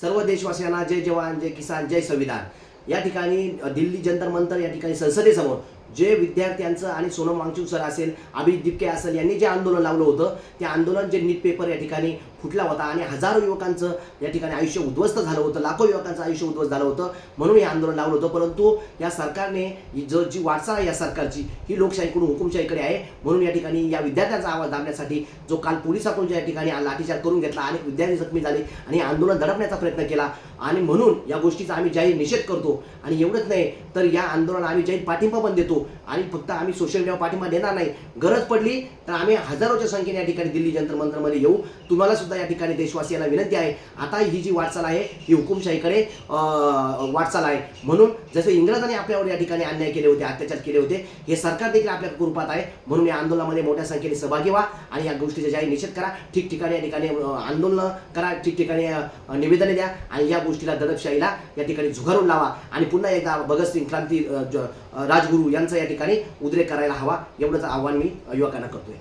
सर्व देशवासियांना जय जवान जय किसान जय संविधान। या ठिकाणी दिल्ली जंतर मंतर या ठिकाणी संसदेसमोर जे विद्यार्थ्यांचं आणि सोनम वांगचुक सर असेल, अभिजित दिपके असेल यांनी जे आंदोलन लावलं होतं, ते आंदोलन जे नीट पेपर या ठिकाणी फुटला होता आणि हजारो युवकांचं या ठिकाणी आयुष्य उद्ध्वस्त झालं होतं, लाखो युवकांचं आयुष्य उद्ध्वस्त झालं होतं, म्हणून हे आंदोलन लावलं होतं। परंतु या सरकारने जी वाटचाल आहे या सरकारची ही लोकशाहीकडून हुकुमशाहीकडे आहे, म्हणून या ठिकाणी या विद्यार्थ्यांचा आवाज दाबण्यासाठी जो काल पोलिसांकडून ज्या ठिकाणी लाठीचार्ज करून घेतला, अनेक विद्यार्थी जखमी झाले आणि आंदोलन दडपण्याचा प्रयत्न केला आणि म्हणून या गोष्टीचा आम्ही जाहीर निषेध करतो। आणि एवढंच नाही तर या आंदोलनाला आम्ही जाहीर पाठिंबा पण देतो आणि फक्त आम्ही सोशल मीडियावर पाठिंबा देणार नाही, गरज पडली तर आम्ही हजारोच्या संख्येने या ठिकाणी दिल्ली जंतर मंतरमध्ये येऊ। तुम्हाला सुद्धा या ठिकाणी देशवासियांना विनंती आहे, आता ही जी वाटचाल आहे ही हुकुमशाहीकडे वाटचाल आहे, म्हणून जसे इंग्रजांनी आपल्यावर या ठिकाणी अन्याय केले होते, अत्याचार केले होते, हे सरकार देखील आपल्या कृपात आहे, म्हणून या आंदोलनामध्ये मोठ्या संख्येने सहभागी व्हा आणि या गोष्टीचा जाहीर निषेध करा। ठिकठिकाणी या ठिकाणी आंदोलन करा, ठिकठिकाणी निवेदने द्या आणि या गोष्टीला दडपशाहीला या ठिकाणी झुगारून लावा आणि पुन्हा एकदा भगतसिंग क्रांती राजगुरू यांचा या ठिकाणी उद्रेक करायला हवा, एवढंच आव्हान मी युवकांना करतोय।